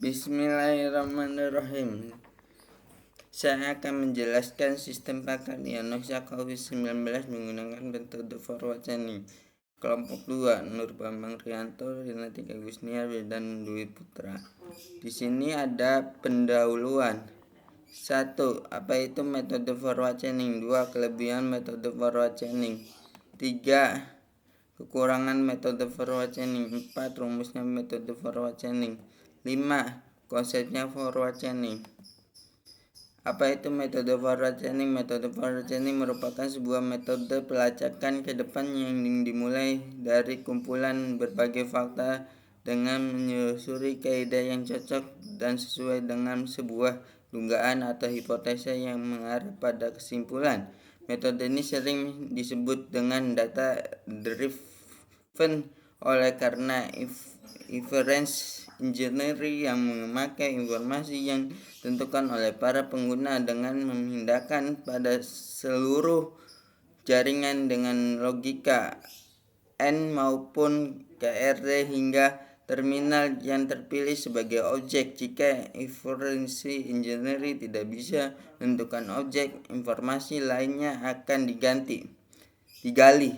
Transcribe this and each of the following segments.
Bismillahirrahmanirrahim. Saya akan menjelaskan sistem diagnosa COVID-19 menggunakan metode forward chaining. Kelompok 2, Nur Bambang Rianto, Rina Tiga Gusniar, dan Dwi Putra. Di sini ada pendahuluan. 1. Apa itu metode forward chaining? 2. Kelebihan metode forward chaining. 3. Kekurangan metode forward chaining. 4. Rumusnya metode forward chaining. 5. Konsepnya forward chaining. Apa itu metode forward chaining? Metode forward chaining merupakan sebuah metode pelacakan ke depan yang dimulai dari kumpulan berbagai fakta dengan menyusuri kaidah yang cocok dan sesuai dengan sebuah dugaan atau hipotesa yang mengarah pada kesimpulan. Metode ini sering disebut dengan data driven oleh karena inference engineering yang memakai informasi yang ditentukan oleh para pengguna dengan memindahkan pada seluruh jaringan dengan logika N maupun KRD hingga terminal yang terpilih sebagai objek. Jika inference engineering tidak bisa menentukan objek, informasi lainnya akan digali.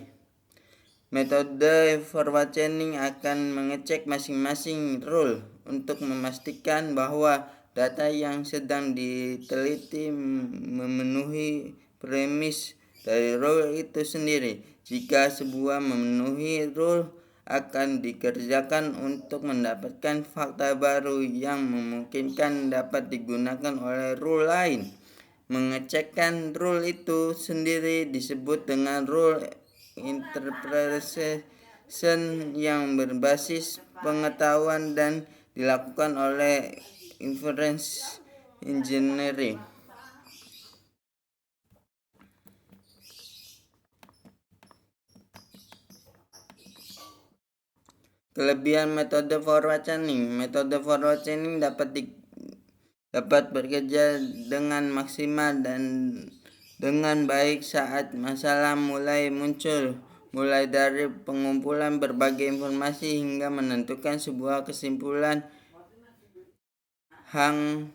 Metode forward chaining akan mengecek masing-masing rule untuk memastikan bahwa data yang sedang diteliti memenuhi premis dari rule itu sendiri. Jika sebuah memenuhi rule, akan dikerjakan untuk mendapatkan fakta baru yang memungkinkan dapat digunakan oleh rule lain. Mengecekkan rule itu sendiri disebut dengan rule interpretation yang berbasis pengetahuan dan dilakukan oleh inference engineering. Kelebihan metode forward chaining. Metode forward chaining dapat bekerja dengan maksimal dan dengan baik saat masalah mulai muncul, mulai dari pengumpulan berbagai informasi hingga menentukan sebuah kesimpulan yang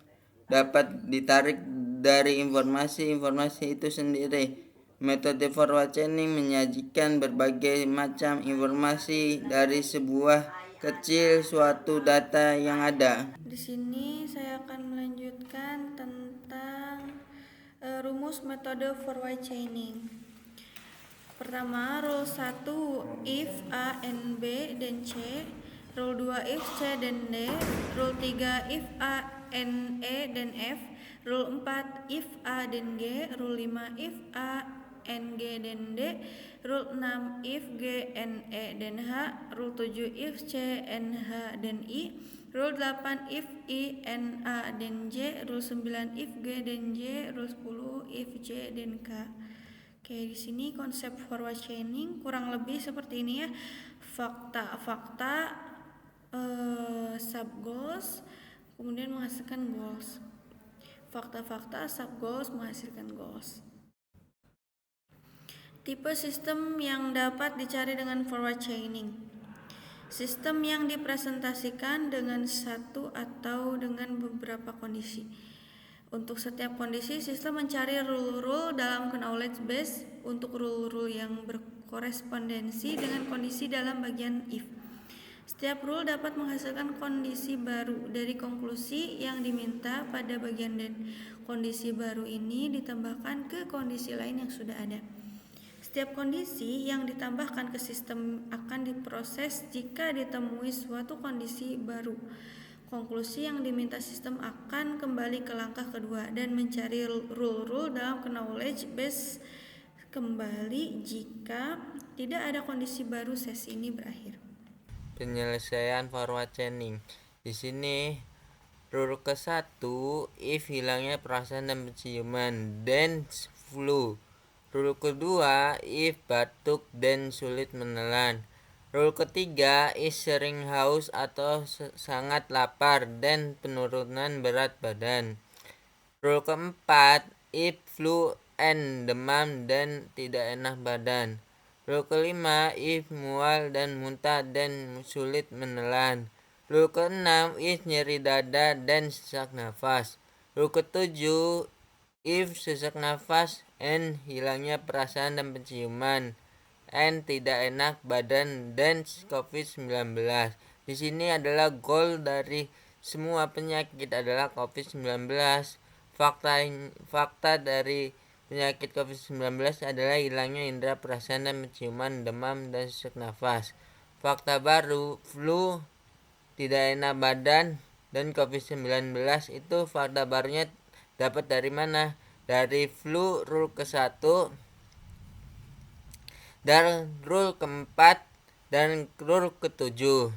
dapat ditarik dari informasi itu sendiri. Metode forward chaining menyajikan berbagai macam informasi dari sebuah kecil suatu data yang ada. Di sini saya akan melanjutkan tentang rumus metode forward chaining. Pertama, rule 1 if A and B dan C, rule 2 if C dan D, rule 3 if A and E dan F, rule 4 if A dan G, rule 5 if A and G dan D, rule 6 if G and E dan H, rule 7 if C and H dan I, rule 8 if I and A dan J, rule 9 if G dan J, rule 10 if J dan K. Oke, di sini konsep forward chaining kurang lebih seperti ini ya. Fakta-fakta sub goals kemudian menghasilkan goals. Fakta-fakta sub goals menghasilkan goals. Tipe sistem yang dapat dicari dengan forward chaining. Sistem yang dipresentasikan dengan satu atau dengan beberapa kondisi. Untuk setiap kondisi, sistem mencari rule-rule dalam knowledge base untuk rule-rule yang berkorespondensi dengan kondisi dalam bagian if. Setiap rule dapat menghasilkan kondisi baru dari konklusi yang diminta pada bagian dan kondisi baru ini ditambahkan ke kondisi lain yang sudah ada. Setiap kondisi yang ditambahkan ke sistem akan diproses jika ditemui suatu kondisi baru. Konklusi yang diminta sistem akan kembali ke langkah kedua dan mencari rule-rule dalam knowledge base kembali jika tidak ada kondisi baru. Sesi ini berakhir. Penyelesaian forward chaining. Di sini rule ke-1 if hilangnya perasaan dan penciuman dan flu. Rule kedua if batuk dan sulit menelan. Rule ketiga is sering haus atau sangat lapar dan penurunan berat badan. Rule keempat if flu and demam dan tidak enak badan. Rule kelima if mual dan muntah dan sulit menelan. Rule ke-6 is nyeri dada dan sesak nafas. Rule ke-7 if sesak nafas and hilangnya perasaan dan penciuman and tidak enak badan dan COVID-19. Di sini adalah goal dari semua penyakit adalah COVID-19. Fakta dari penyakit COVID-19 adalah hilangnya indera perasaan dan penciuman, demam dan sesak nafas. Fakta baru, flu, tidak enak badan dan COVID-19 itu fakta barunya dapat dari mana? Dari flu rule ke-1 dan rule ke-4 dan rule ke-7.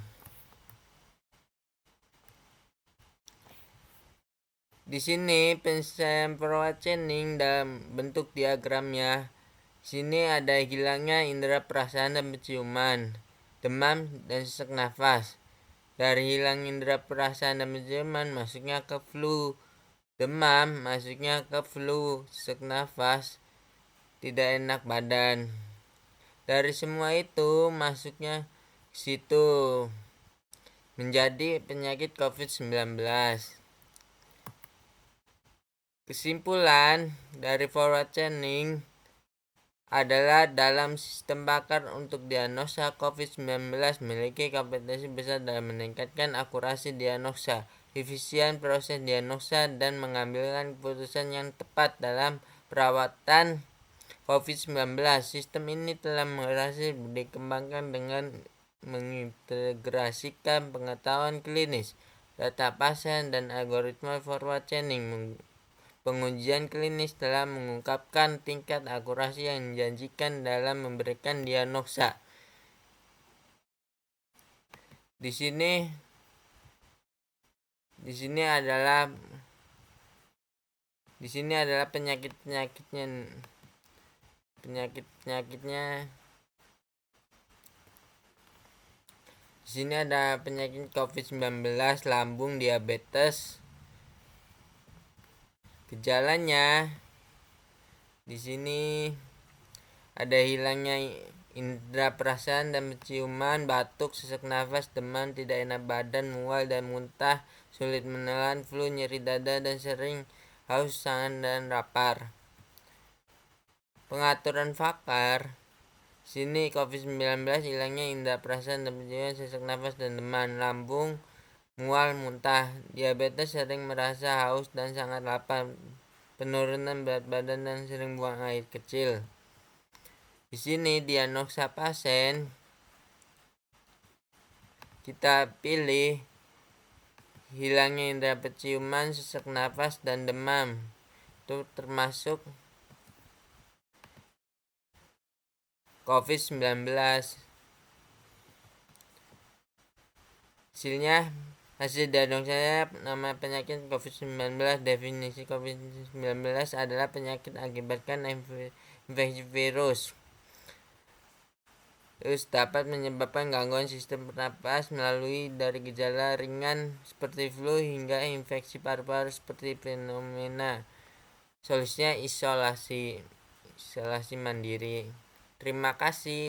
Di sini penyelesaian forward chaining dalam bentuk diagramnya. Sini ada hilangnya indera perasaan dan penciuman, demam dan sesak nafas. Dari hilang indera perasaan dan penciuman masuknya ke flu, demam masuknya ke flu, sesak nafas, tidak enak badan. Dari semua itu masuknya situ menjadi penyakit COVID-19. Kesimpulan dari forward chaining adalah dalam sistem pakar untuk diagnosa COVID-19 memiliki kompetensi besar dalam meningkatkan akurasi diagnosa, efisien proses diagnosa, dan mengambilkan keputusan yang tepat dalam perawatan COVID-19. Sistem ini telah berhasil dikembangkan dengan mengintegrasikan pengetahuan klinis, data pasien, dan algoritma forward chaining. Pengujian klinis telah mengungkapkan tingkat akurasi yang dijanjikan dalam memberikan diagnosa. Di sini adalah penyakit-penyakitnya. Di sini ada penyakit COVID-19, lambung, diabetes. Gejalanya di sini ada hilangnya indera perasaan dan penciuman, batuk, sesak nafas, demam, tidak enak badan, mual dan muntah, sulit menelan, flu, nyeri dada dan sering haus, sangat dan lapar. Pengaturan fakar. Sini COVID-19 hilangnya indera perasaan dan penciuman, sesak nafas dan demam, lambung, mual, muntah, diabetes, sering merasa haus dan sangat lapar, penurunan berat badan dan sering buang air kecil. Di sini diagnosa pasien kita pilih hilangnya indera penciuman, sesak nafas dan demam. Itu termasuk COVID-19. Hasil diagnosanya nama penyakit COVID-19. Definisi COVID-19 adalah penyakit akibatkan infeksi virus. Terus dapat menyebabkan gangguan sistem pernapas melalui dari gejala ringan seperti flu hingga infeksi paru-paru seperti pneumonia. Solusinya isolasi mandiri. Terima kasih.